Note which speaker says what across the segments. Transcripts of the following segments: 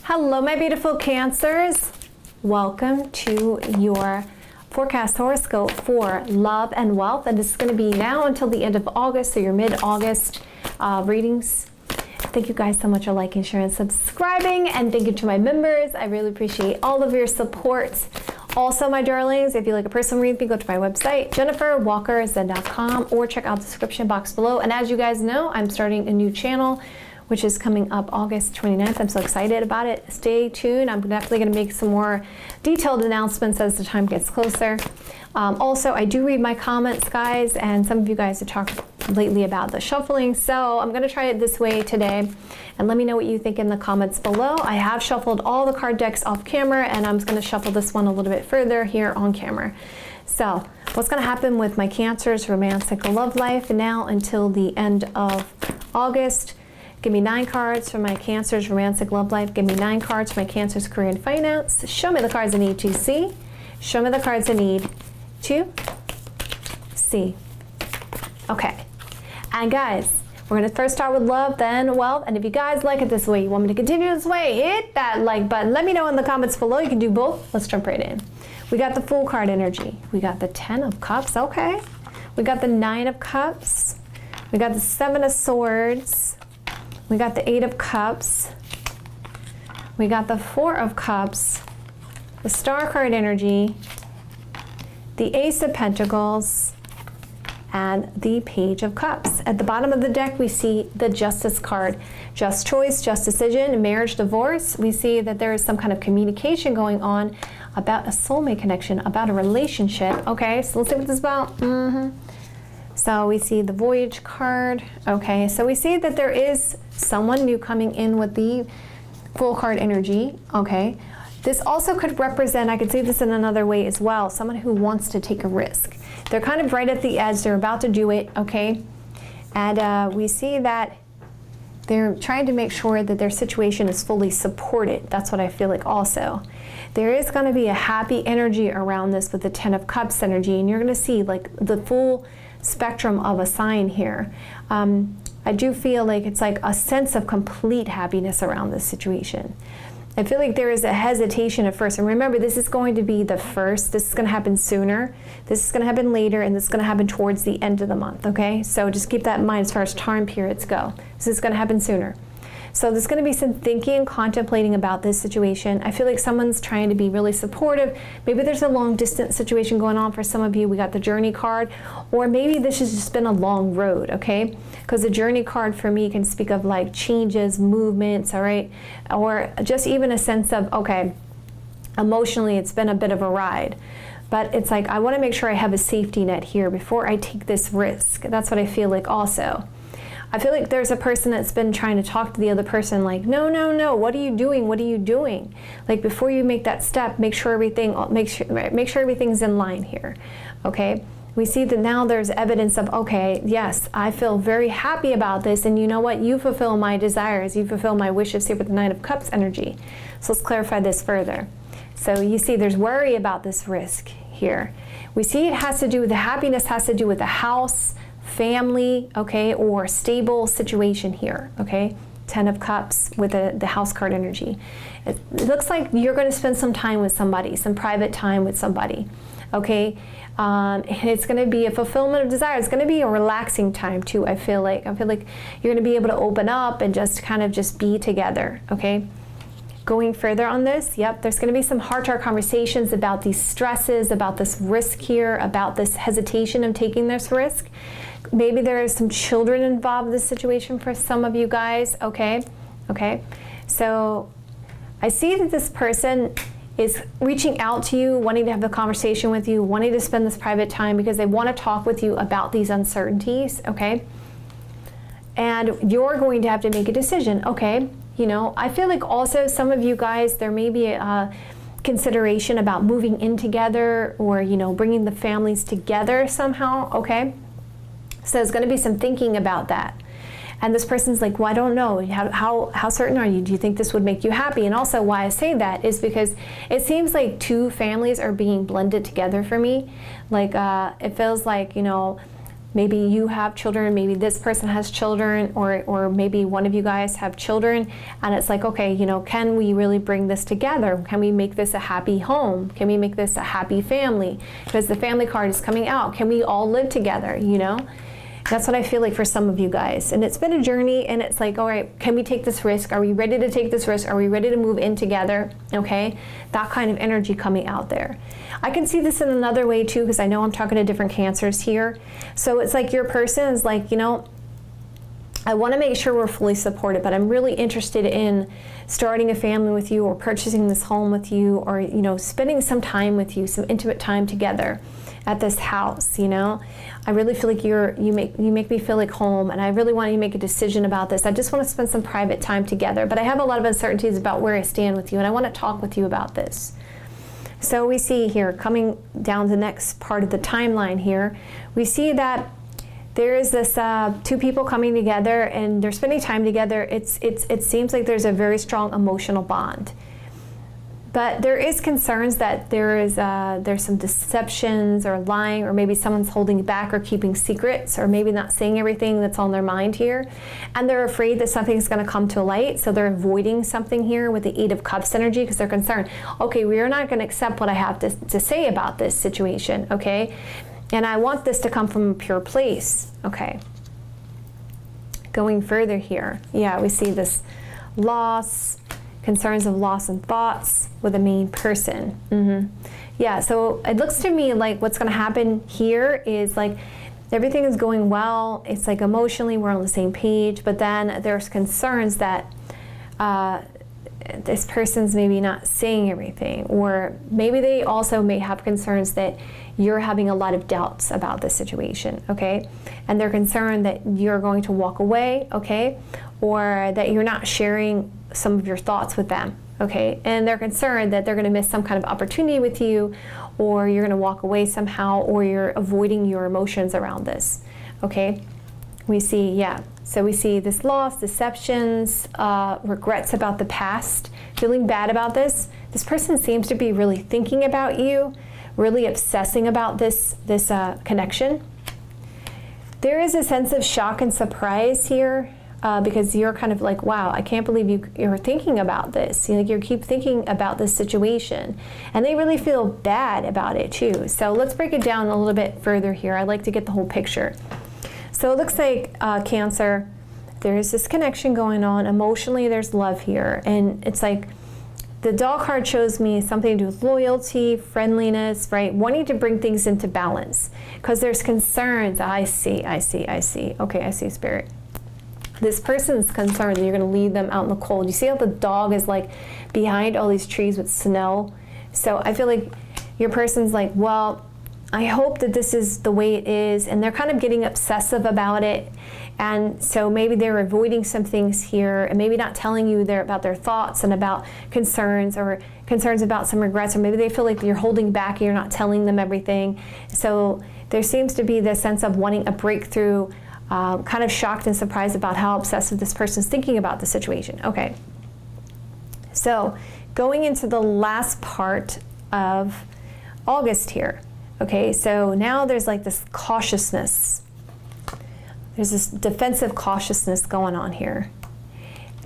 Speaker 1: Hello, my beautiful Cancers. Welcome to your forecast horoscope for love and wealth. And this is going to be now until the end of August, so your mid-August readings. Thank you guys so much for liking, sharing, and subscribing. And thank you to my members. I really appreciate all of your support. Also, my darlings, if you like a personal reading, go to my website, JenniferWalkerZen.com, or check out the description box below. And as you guys know, I'm starting a new channel, which is coming up August 29th. I'm so excited about it. Stay tuned. I'm definitely going to make some more detailed announcements as the time gets closer. Also, I do read my comments, guys, and some of you guys have talked lately about the shuffling, so I'm going to try it this way today, and let me know what you think in the comments below. I have shuffled all the card decks off camera, and I'm going to shuffle this one a little bit further here on camera. So, what's going to happen with my Cancer's romantic love life now until the end of August? Give me 9 cards for my Cancer's romantic love life. Give me 9 cards for my Cancer's career and finance. Show me the cards I need to see. Show me the cards I need to see. Okay. And guys, we're going to first start with love, then wealth. And if you guys like it this way, you want me to continue this way, hit that like button. Let me know in the comments below. You can do both. Let's jump right in. We got the Fool card energy. We got the 10 of Cups. Okay. We got the 9 of Cups. We got the 7 of Swords. We got the 8 of Cups. We got the 4 of Cups. The Star card energy. The Ace of Pentacles. And the Page of Cups. At the bottom of the deck, we see the Justice card. Just choice, just decision, marriage, divorce. We see that there is some kind of communication going on about a soulmate connection, about a relationship. Okay, so let's see what this is about. So we see the Voyage card. Okay, so we see that there is someone new coming in with the Fool card energy. Okay, this also could represent, I could see this in another way as well, someone who wants to take a risk. They're kind of right at the edge. They're about to do it, okay? And we see that they're trying to make sure that their situation is fully supported. That's what I feel like also. There is going to be a happy energy around this with the 10 of Cups energy, and you're going to see like the full spectrum of a sign here. I do feel like it's like a sense of complete happiness around this situation. I feel like there is a hesitation at first. And remember, this is going to be the first. This is going to happen sooner. This is going to happen later. And this is going to happen towards the end of the month, okay? So just keep that in mind as far as time periods go. This is going to happen sooner. So there's going to be some thinking and contemplating about this situation. I feel like someone's trying to be really supportive. Maybe there's a long distance situation going on for some of you. We got the Journey card. Or maybe this has just been a long road, okay? Because the Journey card for me can speak of like changes, movements, all right? Or just even a sense of, okay, emotionally it's been a bit of a ride. But it's like, I want to make sure I have a safety net here before I take this risk. That's what I feel like also. I feel like there's a person that's been trying to talk to the other person like, no, no, no, what are you doing? What are you doing? Like before you make that step, make sure everything's in line here, okay? We see that now there's evidence of, okay, yes, I feel very happy about this, and you know what? You fulfill my desires, you fulfill my wishes here with the 9 of Cups energy. So let's clarify this further. So you see there's worry about this risk here. We see it has to do with the happiness, has to do with the house, family, okay, or stable situation here, okay? 10 of Cups with the House card energy. It looks like you're going to spend some time with somebody, some private time with somebody, okay? And it's going to be a fulfillment of desire. It's going to be a relaxing time too, I feel like. I feel like you're going to be able to open up and just kind of just be together, okay? Going further on this, yep, there's going to be some heart-to-heart conversations about these stresses, about this risk here, about this hesitation of taking this risk. Maybe there are some children involved in this situation for some of you guys, okay? Okay, so I see that this person is reaching out to you, wanting to have a conversation with you, wanting to spend this private time because they want to talk with you about these uncertainties, okay? And you're going to have to make a decision, okay? You know, I feel like also some of you guys, there may be a consideration about moving in together or, you know, bringing the families together somehow, okay? So there's going to be some thinking about that. And this person's like, well, I don't know. How certain are you? Do you think this would make you happy? And also why I say that is because it seems like 2 families are being blended together for me. Like it feels like, you know, Maybe you have children, maybe this person has children, or maybe one of you guys have children, and it's like, okay, you know, can we really bring this together? Can we make this a happy home? Can we make this a happy family? Because the family card is coming out. Can we all live together, you know? That's what I feel like for some of you guys. And it's been a journey, and it's like, all right, can we take this risk? Are we ready to take this risk? Are we ready to move in together? Okay, that kind of energy coming out there. I can see this in another way too, because I know I'm talking to different Cancers here. So it's like your person is like, you know, I want to make sure we're fully supported, but I'm really interested in starting a family with you, or purchasing this home with you, or, you know, spending some time with you, some intimate time together at this house. You know, I really feel like you make me feel like home, and I really want you to make a decision about this. I just want to spend some private time together, but I have a lot of uncertainties about where I stand with you, and I want to talk with you about this. So we see here, coming down the next part of the timeline here, we see that there is this two people coming together, and they're spending time together. It seems like there's a very strong emotional bond. But there is concerns that there's some deceptions or lying, or maybe someone's holding back or keeping secrets, or maybe not saying everything that's on their mind here. And they're afraid that something's going to come to light, so they're avoiding something here with the Eight of Cups energy, because they're concerned, okay, we are not going to accept what I have to say about this situation, okay? And I want this to come from a pure place, okay? Going further here, yeah, we see this loss, concerns of loss and thoughts with a main person. Yeah, so it looks to me like what's going to happen here is like everything is going well. It's like emotionally we're on the same page, but then there's concerns that this person's maybe not saying everything, or maybe they also may have concerns that you're having a lot of doubts about this situation, okay? And they're concerned that you're going to walk away, okay? Or that you're not sharing some of your thoughts with them, okay? And they're concerned that they're going to miss some kind of opportunity with you, or you're going to walk away somehow, or you're avoiding your emotions around this, okay? We see, yeah, so we see this loss, deceptions, regrets about the past, feeling bad about this. This person seems to be really thinking about you, really obsessing about this connection. There is a sense of shock and surprise here, because you're kind of like, wow, I can't believe you're thinking about this. You keep thinking about this situation. And they really feel bad about it too. So let's break it down a little bit further here. I like to get the whole picture. So it looks like Cancer, there's this connection going on. Emotionally, there's love here. And it's like the Doll card shows me something to do with loyalty, friendliness, right? Wanting to bring things into balance. Because there's concerns. I see. Okay, I see, Spirit. This person's concerned that you're going to leave them out in the cold. You see how the dog is like behind all these trees with snow? So I feel like your person's like, well, I hope that this is the way it is, and they're kind of getting obsessive about it. And so maybe they're avoiding some things here, and maybe not telling you about their thoughts and about concerns, or concerns about some regrets, or maybe they feel like you're holding back and you're not telling them everything. So there seems to be this sense of wanting a breakthrough, kind of shocked and surprised about how obsessive this person's thinking about the situation. Okay. So going into the last part of August here. Okay, so now there's like this cautiousness. There's this defensive cautiousness going on here.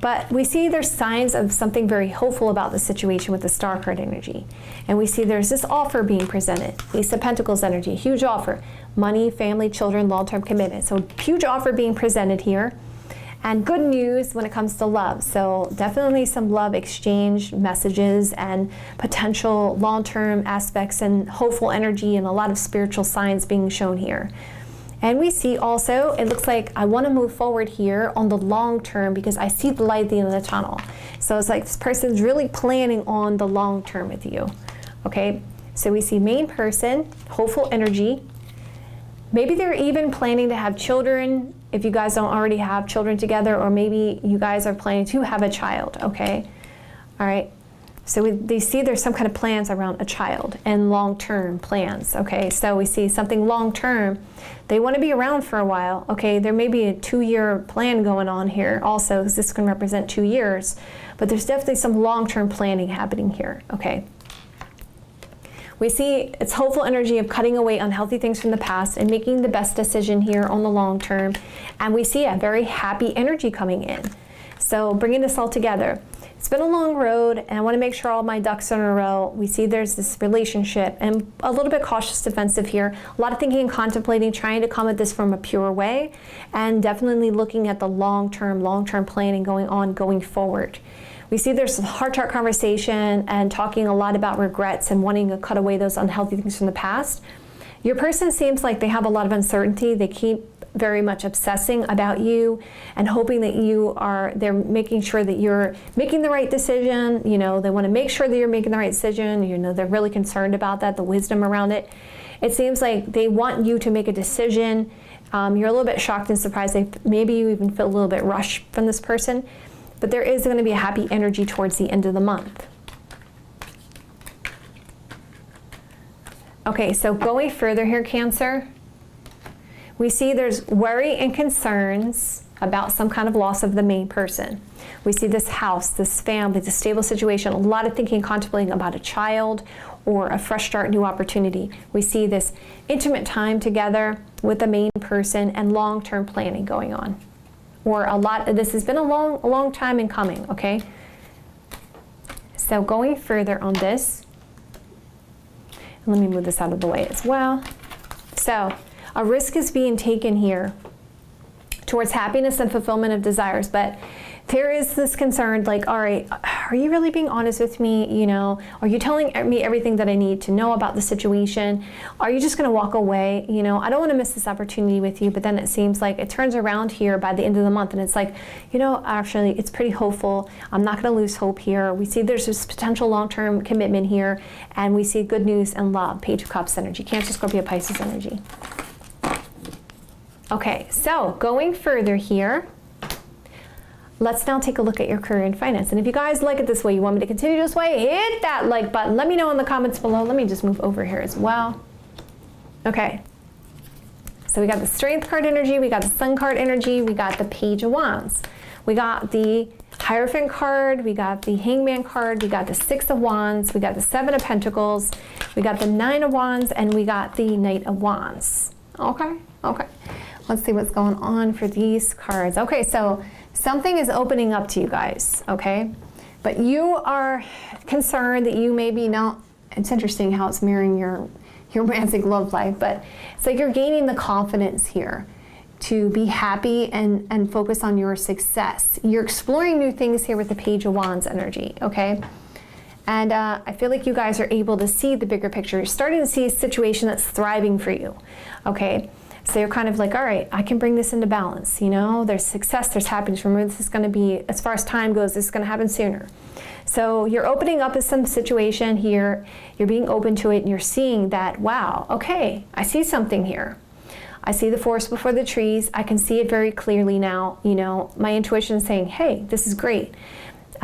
Speaker 1: But we see there's signs of something very hopeful about the situation with the Star card energy. And we see there's this offer being presented. Ace of Pentacles energy, huge offer. Money, family, children, long-term commitment. So huge offer being presented here. And good news when it comes to love. So definitely some love exchange messages and potential long-term aspects and hopeful energy, and a lot of spiritual signs being shown here. And we see also, it looks like I want to move forward here on the long term because I see the light at the end of the tunnel. So it's like this person's really planning on the long term with you. Okay, so we see main person, hopeful energy. Maybe they're even planning to have children if you guys don't already have children together, or maybe you guys are planning to have a child, okay? All right, so they see there's some kind of plans around a child and long-term plans, okay? So we see something long-term. They want to be around for a while, okay? There may be a 2-year plan going on here also, because this can represent 2 years, but there's definitely some long-term planning happening here, okay? We see it's hopeful energy of cutting away unhealthy things from the past and making the best decision here on the long term. And we see a very happy energy coming in. So bringing this all together. It's been a long road, and I want to make sure all my ducks are in a row. We see there's this relationship and a little bit cautious defensive here. A lot of thinking and contemplating, trying to come at this from a pure way, and definitely looking at the long-term planning going forward. We see there's a heart-to-heart conversation and talking a lot about regrets and wanting to cut away those unhealthy things from the past. Your person seems like they have a lot of uncertainty. They keep very much obsessing about you and hoping that they're making sure that you're making the right decision. You know, they want to make sure that you're making the right decision. You know, they're really concerned about that, the wisdom around it. It seems like they want you to make a decision. You're a little bit shocked and surprised. Maybe you even feel a little bit rushed from this person, but there is going to be a happy energy towards the end of the month. Okay, so going further here, Cancer, we see there's worry and concerns about some kind of loss of the main person. We see this house, this family, this stable situation, a lot of thinking, contemplating about a child or a fresh start, new opportunity. We see this intimate time together with the main person and long-term planning going on. Or this has been a long time in coming, okay? So going further on this, let me move this out of the way as well. So, a risk is being taken here towards happiness and fulfillment of desires, but there is this concern like, all right, are you really being honest with me? You know, are you telling me everything that I need to know about the situation? Are you just going to walk away? You know, I don't want to miss this opportunity with you, but then it seems like it turns around here by the end of the month and it's like, you know, actually it's pretty hopeful. I'm not going to lose hope here. We see there's this potential long-term commitment here, and we see good news and love. Page of Cups energy, Cancer, Scorpio, Pisces energy. Okay, so going further here, let's now take a look at your career and finance. And if you guys like it this way, you want me to continue this way, hit that like button. Let me know in the comments below. Let me just move over here as well. Okay, so we got the Strength card energy, we got the Sun card energy, we got the Page of Wands. We got the Hierophant card, we got the Hangman card, we got the Six of Wands, we got the Seven of Pentacles, we got the Nine of Wands, and we got the Knight of Wands. Okay. Let's see what's going on for these cards. Okay, so something is opening up to you guys, okay? But you are concerned that you maybe not, it's interesting how it's mirroring your romantic love life, but it's like you're gaining the confidence here to be happy and focus on your success. You're exploring new things here with the Page of Wands energy, okay? And I feel like you guys are able to see the bigger picture. You're starting to see a situation that's thriving for you, okay? So you're kind of like, all right, I can bring this into balance. You know, there's success, there's happiness. Remember, this is going to be, as far as time goes, this is going to happen sooner. So you're opening up to some situation here. You're being open to it, and you're seeing that, wow, okay, I see something here. I see the forest before the trees. I can see it very clearly now. You know, my intuition is saying, hey, this is great.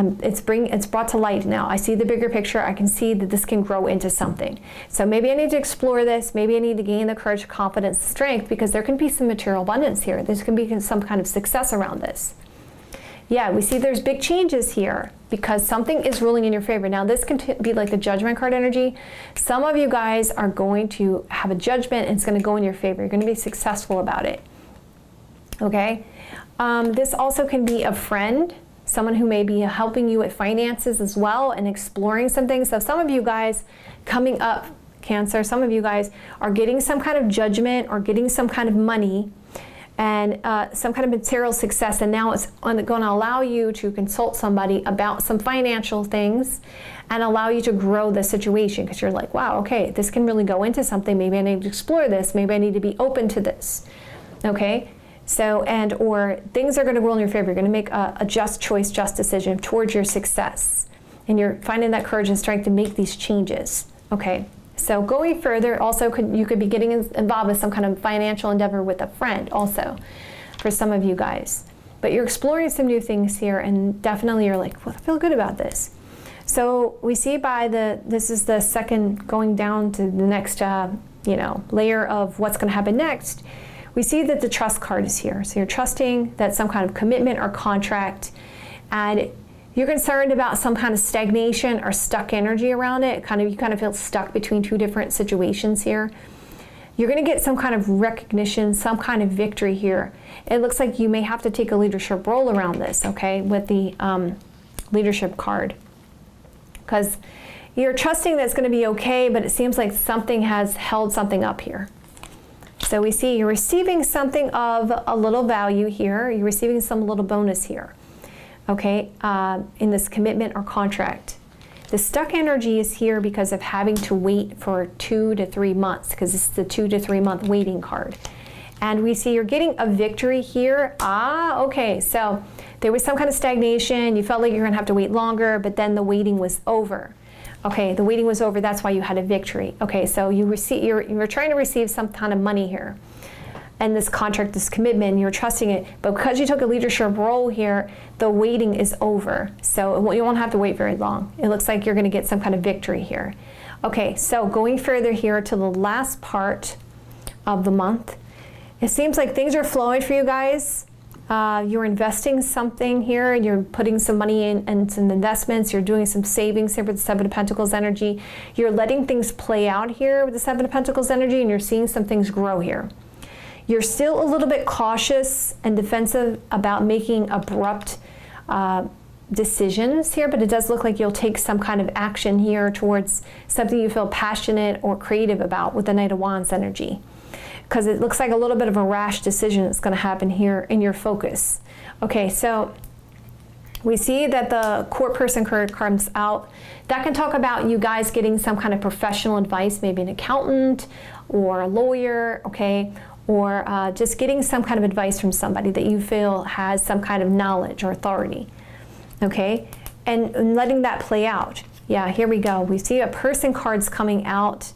Speaker 1: It's brought to light now. I see the bigger picture. I can see that this can grow into something. So maybe I need to explore this. Maybe I need to gain the courage, confidence, strength, because there can be some material abundance here. There can be some kind of success around this. Yeah, we see there's big changes here because something is ruling in your favor. Now, this can be like the Judgment card energy. Some of you guys are going to have a judgment, and it's going to go in your favor. You're going to be successful about it. Okay? This also can be a friend, someone who may be helping you with finances as well and exploring some things. So some of you guys coming up, Cancer, some of you guys are getting some kind of judgment or getting some kind of money and some kind of material success, and now it's going to allow you to consult somebody about some financial things and allow you to grow the situation, because you're like, wow, okay, this can really go into something. Maybe I need to explore this. Maybe I need to be open to this. Okay? So, or things are going to roll in your favor. You're going to make a just choice, just decision towards your success. And you're finding that courage and strength to make these changes. Okay. So going further, also you could be getting involved with some kind of financial endeavor with a friend also for some of you guys. But you're exploring some new things here, and definitely you're like, well, I feel good about this. So we see this is the second going down to the next, layer of what's going to happen next. We see that the Trust card is here. So you're trusting that some kind of commitment or contract, and You're concerned about some kind of stagnation or stuck energy around it. You kind of feel stuck between two different situations here. You're going to get some kind of recognition, some kind of victory here. It looks like you may have to take a leadership role around this, okay, with the leadership card. Because you're trusting that it's going to be okay, but it seems like something has held something up here. So we see you're receiving something of a little value here. You're receiving some little bonus here, okay, in this commitment or contract. The stuck energy is here because of having to wait for 2 to 3 months, because it's the 2 to 3 month waiting card. And we see you're getting a victory here. Okay, so there was some kind of stagnation. You felt like you're gonna have to wait longer, but then the waiting was over. Okay, the waiting was over, that's why you had a victory. Okay, so you're trying to receive some kind of money here. And this contract, this commitment, you're trusting it. But because you took a leadership role here, the waiting is over. So you won't have to wait very long. It looks like you're going to get some kind of victory here. Okay, so going further here to the last part of the month, it seems like things are flowing for you guys. You're investing something here. You're putting some money in and some investments. You're doing some savings here with the Seven of Pentacles energy. You're letting things play out here with the Seven of Pentacles energy, and you're seeing some things grow here. You're still a little bit cautious and defensive about making abrupt decisions here, but it does look like you'll take some kind of action here towards something you feel passionate or creative about with the Knight of Wands energy. Because it looks like a little bit of a rash decision that's going to happen here in your focus. Okay, so we see that the court person card comes out. That can talk about you guys getting some kind of professional advice, maybe an accountant or a lawyer, okay? Or just getting some kind of advice from somebody that you feel has some kind of knowledge or authority, okay? And letting that play out. Yeah, here we go. We see a person cards coming out,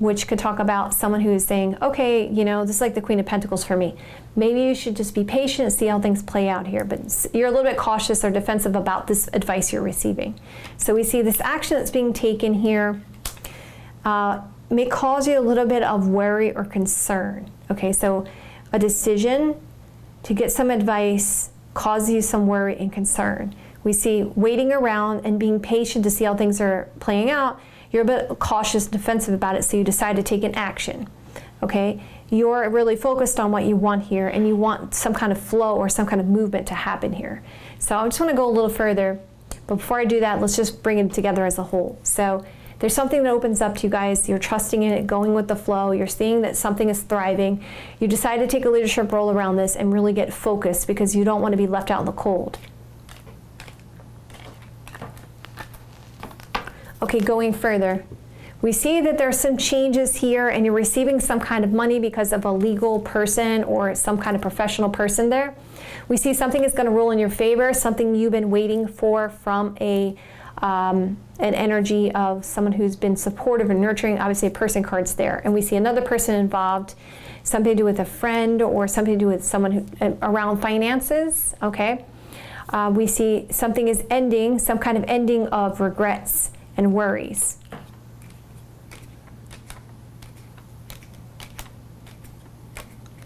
Speaker 1: which could talk about someone who is saying, okay, you know, this is like the Queen of Pentacles for me. Maybe you should just be patient and see how things play out here, but you're a little bit cautious or defensive about this advice you're receiving. So we see this action that's being taken here may cause you a little bit of worry or concern. Okay, so a decision to get some advice causes you some worry and concern. We see waiting around and being patient to see how things are playing out. You're a bit cautious, defensive about it, so you decide to take an action. Okay, you're really focused on what you want here, and you want some kind of flow or some kind of movement to happen here. So I just want to go a little further, but before I do that, let's just bring it together as a whole. So there's something that opens up to you guys. You're trusting in it, going with the flow. You're seeing that something is thriving. You decide to take a leadership role around this and really get focused because you don't want to be left out in the cold. Okay, going further. We see that there's some changes here and you're receiving some kind of money because of a legal person or some kind of professional person there. We see something is going to roll in your favor, something you've been waiting for from an energy of someone who's been supportive and nurturing. Obviously a person card's there, and we see another person involved, something to do with a friend or something to do with someone who, around finances. Okay, we see something is ending, some kind of ending of regrets and worries.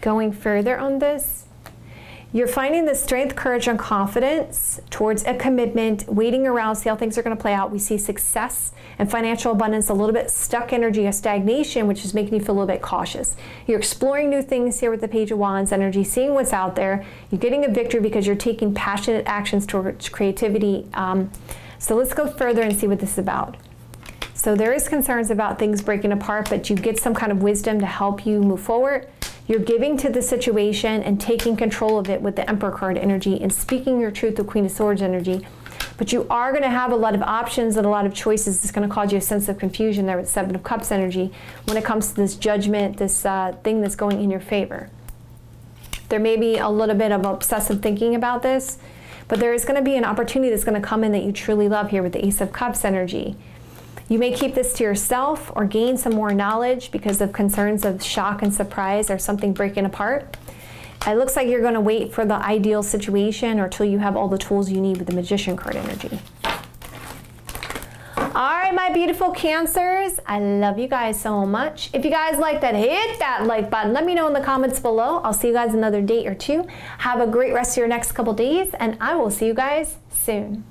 Speaker 1: Going further on this, you're finding the strength, courage, and confidence towards a commitment, waiting around, see how things are going to play out. We see success and financial abundance, a little bit stuck energy of stagnation, which is making you feel a little bit cautious. You're exploring new things here with the Page of Wands energy, seeing what's out there. You're getting a victory because you're taking passionate actions towards creativity. So let's go further and see what this is about. So there is concerns about things breaking apart, but you get some kind of wisdom to help you move forward. You're giving to the situation and taking control of it with the Emperor card energy and speaking your truth with Queen of Swords energy. But you are going to have a lot of options and a lot of choices. It's going to cause you a sense of confusion there with Seven of Cups energy when it comes to this judgment, this thing that's going in your favor. There may be a little bit of obsessive thinking about this, but there is going to be an opportunity that's going to come in that you truly love here with the Ace of Cups energy. You may keep this to yourself or gain some more knowledge because of concerns of shock and surprise or something breaking apart. It looks like you're going to wait for the ideal situation or till you have all the tools you need with the Magician card energy. All right, my beautiful Cancers, I love you guys so much. If you guys like that, hit that like button. Let me know in the comments below. I'll see you guys another day or two. Have a great rest of your next couple days, and I will see you guys soon.